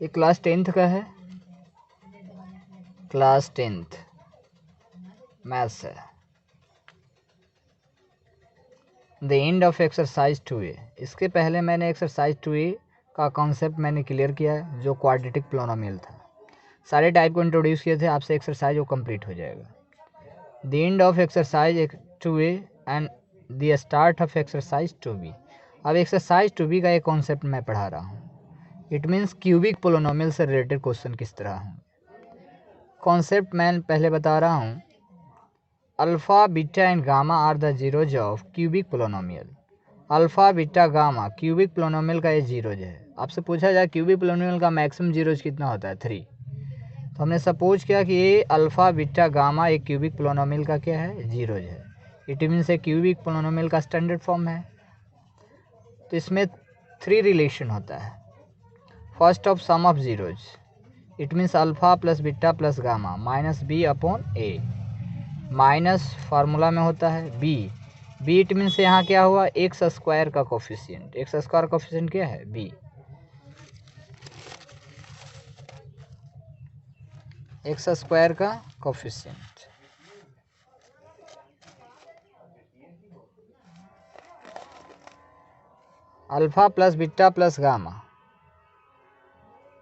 ये class 10th का है, क्लास 10th मैथ्स है। The end of exercise 2A। इसके पहले मैंने एक्सरसाइज 2A का कॉन्सेप्ट मैंने क्लियर किया है, जो क्वाड्रेटिक पोलिनोमियल था। सारे टाइप को इंट्रोड्यूस किए थे, आपसे एक्सरसाइज वो कंप्लीट हो जाएगा। The end of exercise 2A and the start of exercise 2B। अब एक्सरसाइज 2B का एक कॉन्सेप्ट मैं पढ़ा रहा हूँ। इट मीन्स क्यूबिक पोलिनोमियल से रिलेटेड क्वेश्चन किस तरह हों। कॉन्सेप्ट मैं पहले बता रहा हूँ। Alpha beta and gamma are the zeros of cubic polynomial. Alpha beta gamma cubic polynomial का ये जीरोज है। आपसे पूछा जाए क्यूबिक पोलिनोमियल का मैक्सिमम जीरोज कितना होता है, 3। तो हमने सपोज किया कि ये अल्फ़ा बीटा गामा एक क्यूबिक पोलिनोमियल का क्या है, जीरोज है। इट मीन्स एक क्यूबिक पोलिनोमियल का स्टैंडर्ड फॉर्म है। तो इसमें 3 रिलेशन होता है। First of sum of zeros, it means alpha plus beta plus gamma minus B upon A. Minus formula में होता है बी इट मीन्स यहाँ क्या हुआ, एक्स स्क्वायर का कोफिशिएंट। एक्स स्क्वायर कोफिशिएंट क्या है, बी। एक्स स्क्वायर का coefficient. Alpha plus beta plus gamma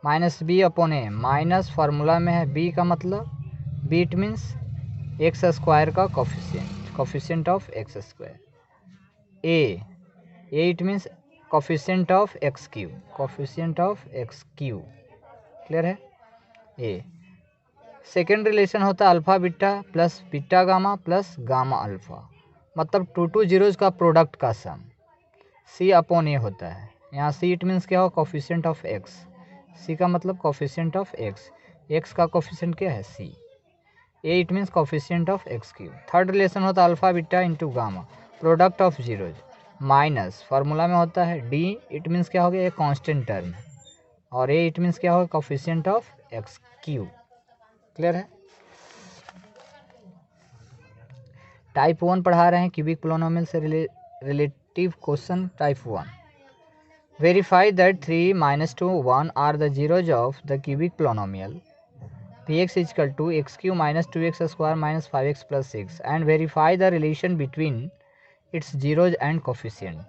minus B upon A. Minus formula में है बी का मतलब B it means X square का coefficient of X square. A it means coefficient of X cube, clear है। A second relation होता है alpha beta plus beta gamma plus gamma alpha, मतलब two zeros का product का sum. सी upon ए होता है। यहाँ सी इट मीन्स क्या हो, कोफिशिएंट ऑफ एक्स। सी का मतलब कोफिशिएंट ऑफ एक्स, एक्स का कोफिशिएंट क्या है, C. A it means coefficient of X cube. Third relation होता है alpha beta into gamma, product of zeros. Minus formula में होता है डी इट मीन्स क्या हो गया, एक कांस्टेंट टर्म है। और ए इट मीन्स क्या होगा, coefficient of X cube, clear है। टाइप 1 पढ़ा रहे हैं क्यूबिक पोलिनोमियल से relative question. Type 1, verify that 3 - 2 1 are the zeros of the cubic polynomial px equal to X cube minus 2x square minus 5x plus 6 and verify the relation between its zeros and coefficient.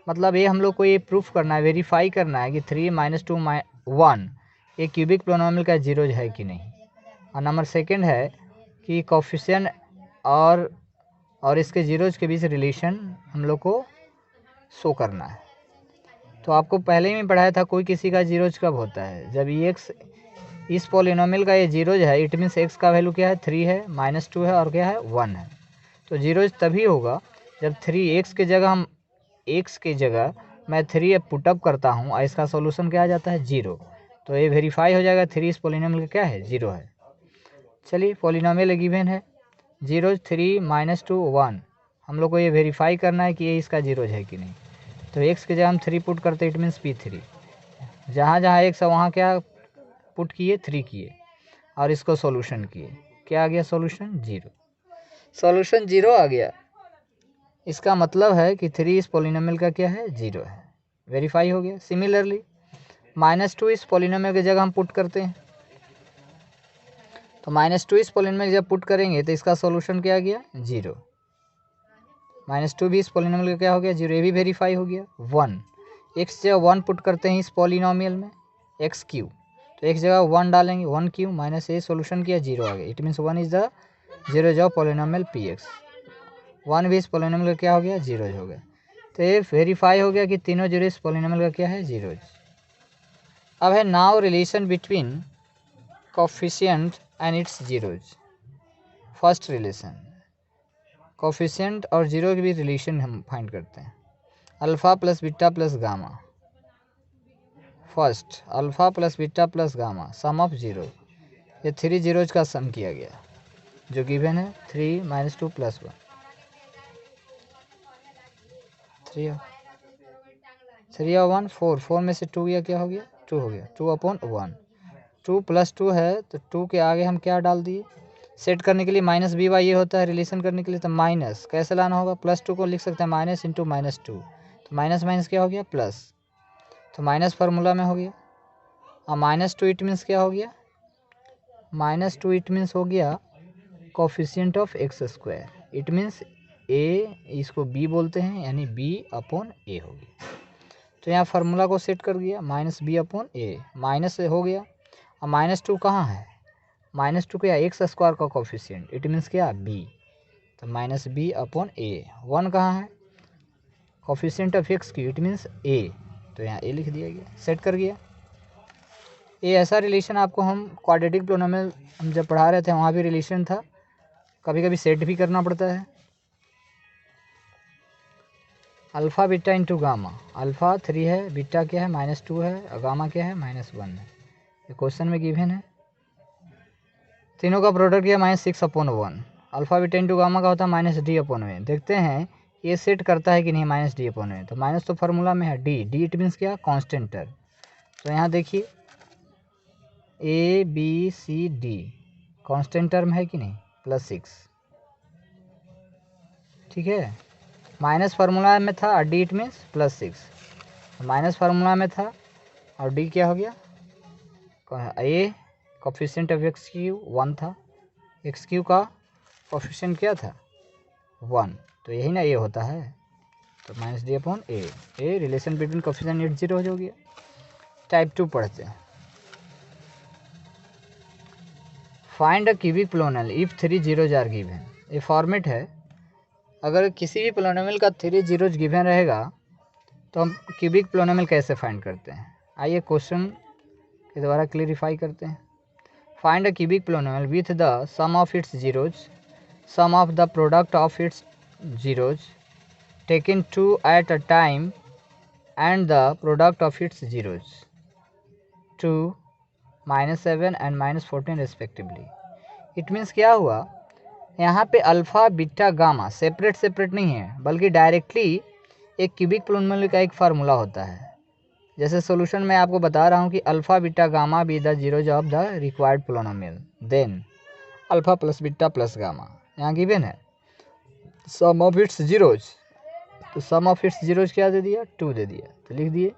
मतलब ये हम लोग को ये proof करना है, verify करना है कि 3 - 2 1 ये क्यूबिक पोलिनोमियल का जीरोज है कि नहीं। और नंबर सेकंड है कि कोफिशिएंट और इसके जीरोज के बीच रिलेशन हम लोग को शो करना है। तो आपको पहले ही पढ़ाया था, कोई किसी का जीरोज कब होता है, जब ये एक्स इस पोलिनोमियल का ये जीरोज है। इट मीन्स एक्स का वैल्यू क्या है, 3 है, -2 है और क्या है, 1 है। तो जीरोज तभी होगा जब 3 एक्स के जगह मैं 3 पुटअप करता हूँ और इसका सोल्यूशन क्या आ जाता है, 0। तो ये वेरीफाई हो जाएगा 3 इस पोलिनोमियल का क्या है, 0 है। चलिए पोलिनोमियल गिवन है जीरोज 3 - 2 1, हम लोग को ये वेरीफाई करना है कि ये इसका जीरोज है कि नहीं। तो एक्स के जगह हम 3 पुट करते, इट मीन्स P3। जहाँ जहाँ एक्स है वहाँ क्या पुट किए, 3 किए और इसको सॉल्यूशन किए, क्या आ गया सोल्यूशन, 0। सॉल्यूशन 0 आ गया, इसका मतलब है कि 3 इस पोलिनोमियल का क्या है, 0 है। वेरीफाई हो गया। सिमिलरली -2 इस पोलिनोमियल की जगह हम पुट करते हैं, तो -2 इस पोलिनोमियल जब पुट करेंगे तो इसका सॉल्यूशन क्या आ गया, 0। -2 भी इस पोलिनोमियल का क्या हो गया, 0। ये भी वेरीफाई हो गया। 1 एक्स जगह 1 पुट करते हैं इस पोलिनोमियल में, एक्स क्यू, तो एक जगह 1 डालेंगे, 1 क्यू माइनस ए सोल्यूशन किया, 0 आ गया। It means 1 is the zeros of polynomial Px। 1 भी इस पोलिनोमियल का क्या हो गया, जीरोज हो गया। तो ये वेरीफाई हो गया कि तीनों जीरो इस पोलिनोमियल का क्या है, जीरोज। अब है now relation between coefficient and its zeros. First relation, coefficient और जीरो के भी रिलेशन हम फाइंड करते हैं। Alpha plus beta plus gamma. First alpha plus beta plus gamma sum of zero, ये 3 जीरोज का सम किया गया जो गिवन है 3 - 2 + 1। 3 और 1 4 में से 2 गया, क्या हो गया, 2 हो गया, 2/1। 2 + 2 है तो 2 के आगे हम क्या डाल दिए, सेट करने के लिए -by ये होता है, रिलेशन करने के लिए तो माइनस कैसे लाना होगा, +2 को लिख सकते हैं माइनस इंटू -2, तो माइनस माइनस क्या हो गया, प्लस, तो माइनस फार्मूला में हो गया। और -2 इट मीन्स क्या हो गया, -2 इट मीन्स हो गया coefficient of X square. It means A, इसको बी बोलते हैं, यानी b/a होगी। तो यहाँ फार्मूला को सेट कर दिया, -b/a, माइनस हो गया। और -2 कहाँ है, -2 क्या, एक्स स्क्वायर का कोफिशिएंट, इट मीन्स क्या, b। तो -b/a। 1 कहाँ है, कोफिशिएंट ऑफ एक्स की, इट मीन्स a, तो यहाँ a लिख दिया गया, सेट कर गया। ये ऐसा रिलेशन आपको हम क्वाड्रेटिक पोलिनोमियल हम जब पढ़ा रहे थे वहाँ भी रिलेशन था, कभी कभी सेट भी करना पड़ता है। Alpha beta into gamma, alpha 3 है, बीटा क्या है, -2 है, और गामा क्या है, -1 है। ये क्वेश्चन में गिवन है। तीनों का प्रोडक्ट किया -6/1। अल्फ़ा बीटा इंटू गामा का होता है -d/a। देखते हैं ये सेट करता है कि नहीं -d/a। तो माइनस तो फार्मूला में है, डी इट मीन्स क्या, कांस्टेंट टर्म। तो यहाँ देखिए ABCD कांस्टेंट टर्म है कि नहीं, +6, ठीक है। माइनस फार्मूला में था और D it means +6, minus formula में था और डी क्या हो गया, ए कोफिशिएंट ऑफ एक्स क्यू 1 था, एक्स क्यू का कोफिशिएंट क्या था, 1, तो यही ना ए होता है। तो -d/a, a relation between coefficient 8 0 हो गया। टाइप 2 पढ़ते हैं। Find a cubic polynomial if 3 zeros are given. ये फॉर्मेट है, अगर किसी भी पोलिनोमियल का 3 zeros गिवन रहेगा तो हम क्यूबिक पोलिनोमियल कैसे फाइंड करते हैं। आइए क्वेश्चन के द्वारा क्लियरिफाई करते हैं। Find a cubic polynomial with the sum of its zeros, sum of the product of its zeros taken 2 at a time and the product of its zeros 2, -7 and -14 respectively. It means क्या हुआ, यहाँ पे alpha beta gamma separate नहीं है, बल्कि directly एक cubic polynomial का एक फार्मूला होता है। जैसे सॉल्यूशन में आपको बता रहा हूँ कि alpha beta gamma be the zeros of the required polynomial, then alpha plus beta plus gamma यहाँ गिवन है, सम ऑफ इट्स जीरोज, तो सम ऑफ इट्स जीरोज क्या दे दिया, 2 दे दिया, तो लिख दिए।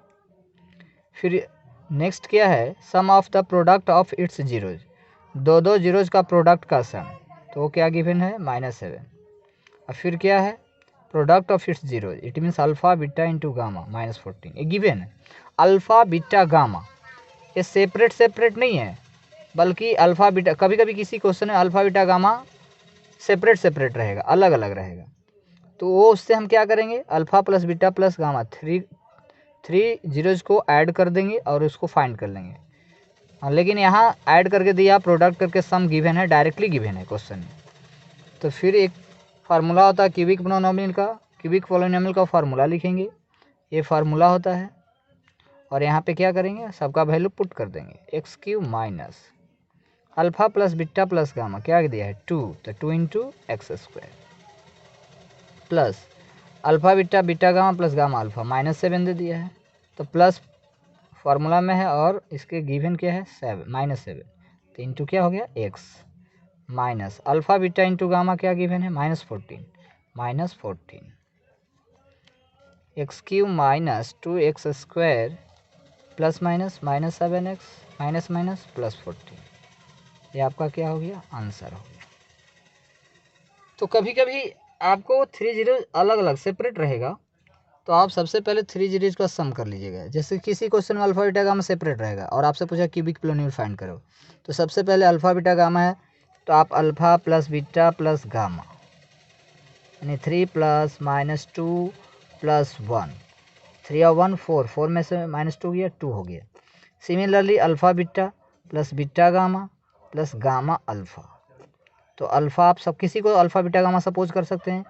फिर नेक्स्ट क्या है, sum of the product of its zeros, दो जीरोज का प्रोडक्ट का सम, तो वो क्या गिवन है, -7। और फिर क्या है, product of its zeros, it means alpha beta into gamma -14, ये गिवन है। अल्फ़ा बीटा गामा ये सेपरेट नहीं है, बल्कि अल्फ़ा बीटा, कभी कभी किसी क्वेश्चन में अल्फ़ा बीटा गामा सेपरेट रहेगा, अलग अलग रहेगा, तो वो उससे हम क्या करेंगे, alpha plus beta plus gamma 3 zeros को ऐड कर देंगे और उसको फाइंड कर लेंगे। हाँ, लेकिन यहाँ ऐड करके दिया, प्रोडक्ट करके सम गिवन है, डायरेक्टली गिवन है क्वेश्चन में। तो फिर एक फार्मूला होता है क्यूबिक पोलिनोमियल का, क्यूबिक पोलिनोमियल का फार्मूला लिखेंगे, ये फार्मूला होता है, और यहाँ पे क्या करेंगे, सबका वैल्यू पुट कर देंगे, x³ minus alpha plus beta plus gamma क्या दिया है, 2, तो 2 into x² plus alpha beta gamma plus gamma alpha -7 दे दिया है, तो प्लस फार्मूला में है और इसके गिवन क्या है, -7, तो इंटू क्या हो गया, x minus alpha beta into gamma क्या गिवन है, -14 x³ minus 2x² plus -7x minus +14, ये आपका क्या हो गया, आंसर हो गया। तो कभी कभी आपको 3 जीरो अलग अलग सेपरेट रहेगा, तो आप सबसे पहले 3 जीरोज का सम कर लीजिएगा। जैसे किसी क्वेश्चन में अल्फ़ा बीटा गामा सेपरेट रहेगा और आपसे पूछा क्यूबिक पोलिनोमियल फाइंड करो, तो सबसे पहले अल्फ़ा बीटा गामा है, तो आप alpha plus beta plus gamma यानी 3 प्लस -2 प्लस 1, 3 और 1 4 में से -2 गया, 2 हो गया। Similarly alpha beta plus beta gamma plus gamma alpha, तो अल्फ़ा आप सब किसी को अल्फ़ा बीटा गामा सपोज कर सकते हैं,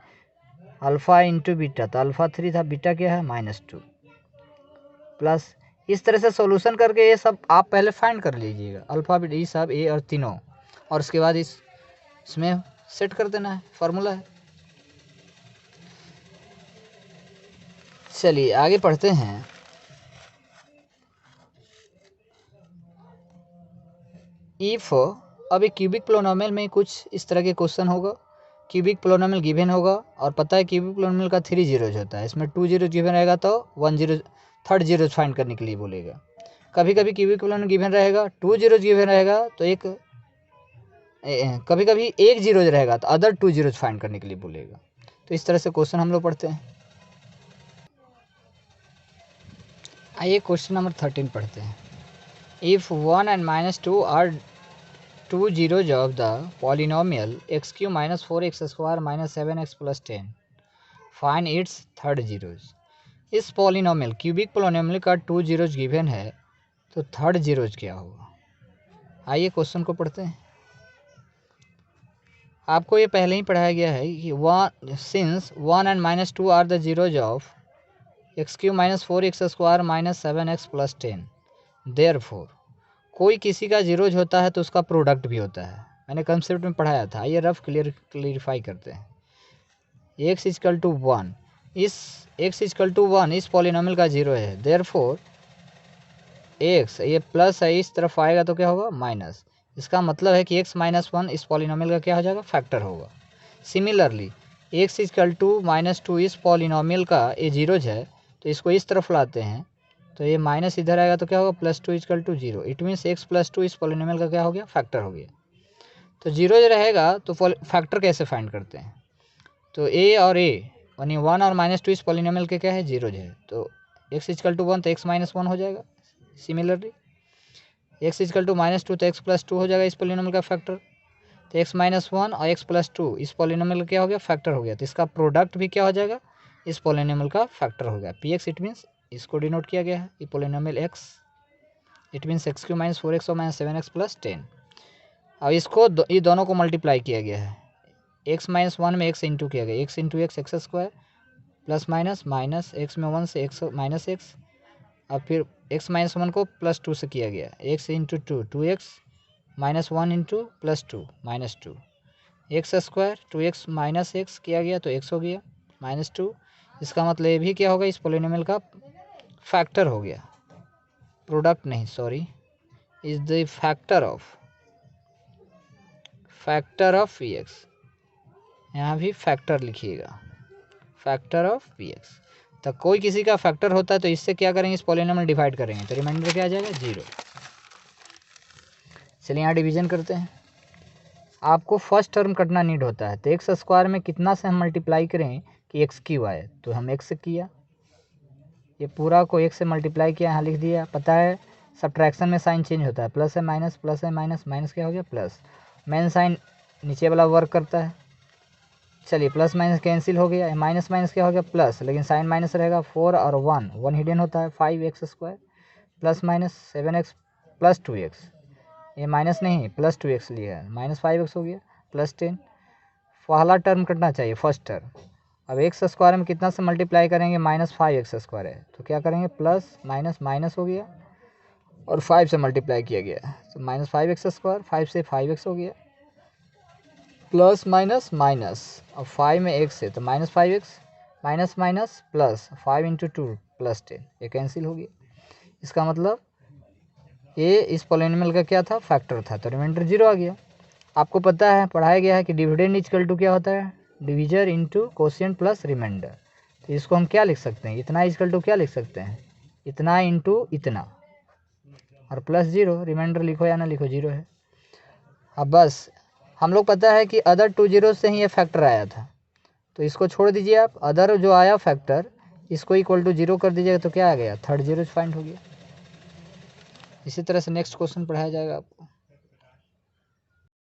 अल्फ़ा इंटू बीटा, तो अल्फ़ा 3 था, बीटा क्या है, -2 प्लस, इस तरह से सॉल्यूशन करके ये सब आप पहले फाइंड कर लीजिएगा, अल्फ़ा बीटा ये सब ए और तीनों, और उसके बाद इसमें सेट कर देना है, फार्मूला है। चलिए आगे पढ़ते हैं। इफ अभी क्यूबिक पोलिनोमियल में कुछ इस तरह के क्वेश्चन होगा, क्यूबिक पोलिनोमियल गिवन होगा और पता है क्यूबिक पोलिनोमियल का 3 जीरोज होता है, इसमें 2 जीरोज गिवन रहेगा तो 1 जीरो थर्ड जीरोज फाइंड करने के लिए बोलेगा। कभी कभी क्यूबिक पोलिनोमियल गिवन रहेगा, 2 जीरोज गिवन रहेगा तो कभी कभी 1 जीरोज रहेगा तो अदर 2 जीरोज फाइंड करने के लिए बोलेगा। तो इस तरह से क्वेश्चन हम लोग पढ़ते हैं। आइए क्वेश्चन नंबर 13 पढ़ते हैं। If 1 and -2 are 2 zeros of the polynomial x³ - 4x² - 7x + 10, find its third zeros। इस पॉलिनोमियल क्यूबिक पॉलिनोमियल का 2 जीरोज गिवन है तो थर्ड जीरोज क्या होगा। आइए क्वेश्चन को पढ़ते हैं। आपको ये पहले ही पढ़ाया गया है कि since 1 and -2 are the zeros of x³ - 4x² - 7x + 10, therefore कोई किसी का जीरोज होता है तो उसका प्रोडक्ट भी होता है। मैंने कंसेप्ट में पढ़ाया था। ये रफ क्लियरिफाई करते हैं। x = 1, इस x = 1 इस पॉलिनोमियल का जीरो है। देयरफॉर x ये प्लस है, इस तरफ आएगा तो क्या होगा माइनस। इसका मतलब है कि x - 1 इस पॉलिनोमियल का क्या हो जाएगा, फैक्टर होगा। सिमिलरली x = -2 इस पॉलिनोमियल का ये जीरोज है तो इसको इस तरफ लाते हैं तो ये माइनस इधर आएगा तो क्या होगा, +2 = 0। इट मीन्स x + 2 इस पॉलिनोमियल का क्या हो गया, फैक्टर हो गया। तो जीरो रहेगा तो फैक्टर कैसे फाइंड करते हैं। तो a और a यानी 1 और -2 इस पॉलिनोमियल के क्या है, जीरोज है। तो x = 1 तो x - 1 हो जाएगा। सिमिलरली x = -2 तो x + 2 हो जाएगा इस पॉलिनोमियल का फैक्टर। तो x - 1 और x + 2 इस पॉलिनोमियल का क्या हो गया, फैक्टर हो गया। तो इसका प्रोडक्ट भी क्या हो जाएगा, इस पॉलिनोमियल का फैक्टर हो गया। px इट मीन्स इसको डिनोट किया गया है ये polynomial x, it means x³ - 4x - 7x + 10। अब इसको ये दोनों को मल्टीप्लाई किया गया है। x - 1 में x इंटू किया गया, x into x x² plus minus x में 1 से x -x। अब फिर x - 1 को +2 से किया गया, x into 2 2x -1 into +2 -2 x² 2x -x किया गया तो x हो गया -2। इसका मतलब ये भी क्या होगा, इस पॉलिनोमियल का फैक्टर हो गया, प्रोडक्ट नहीं, sorry, is the factor of px। यहाँ भी फैक्टर लिखिएगा, फैक्टर ऑफ px। तो कोई किसी का फैक्टर होता है तो इससे क्या करेंगे, इस पॉलिनोमियल डिवाइड करेंगे तो रिमाइंडर क्या आ जाएगा, 0। चलिए यहाँ डिवीजन करते हैं। आपको फर्स्ट टर्म कटना नीड होता है तो x² में कितना से हम मल्टीप्लाई करें कि x³ आए, तो हम x से किया, ये पूरा को x से मल्टीप्लाई किया, यहाँ लिख दिया। पता है सब्ट्रैक्शन में साइन चेंज होता है, प्लस है माइनस, प्लस है माइनस, माइनस क्या हो गया प्लस। मेन साइन नीचे वाला वर्क करता है। चलिए प्लस माइनस कैंसिल हो गया, माइनस माइनस क्या हो गया प्लस, लेकिन साइन माइनस रहेगा। 4 और 1 हिडन होता है, 5x² plus minus 7x + 2x, ये माइनस नहीं प्लस 2x लिया है, -5x हो गया प्लस 10। पहला टर्म कटना चाहिए, फर्स्ट टर्म। अब x² में कितना से मल्टीप्लाई करेंगे, -5x² है तो क्या करेंगे, प्लस माइनस माइनस हो गया और 5 से मल्टीप्लाई किया गया तो -5x², 5 से 5x हो गया, प्लस माइनस माइनस, अब 5 में x है तो -5x, माइनस माइनस प्लस 5 × 2 + 10, ये कैंसिल हो गया। इसका मतलब ये इस पॉलिनोमियल का क्या था, फैक्टर था, तो रिमाइंडर 0 आ गया। आपको पता है पढ़ाया गया है कि डिविडेंड इक्वल टू क्या होता है, divisor into quotient plus remainder. तो इसको हम क्या लिख सकते हैं, इतना इक्वल टू क्या लिख सकते हैं, इतना इंटू इतना और प्लस 0, रिमाइंडर लिखो या ना लिखो 0 है। अब बस हम लोग पता है कि अदर 2 जीरोज से ही ये फैक्टर आया था तो इसको छोड़ दीजिए आप, अदर जो आया फैक्टर इसको इक्वल टू 0 कर दीजिएगा तो क्या आ गया, थर्ड जीरोज फाइंड हो गया। इसी तरह से नेक्स्ट क्वेश्चन पढ़ाया जाएगा आपको।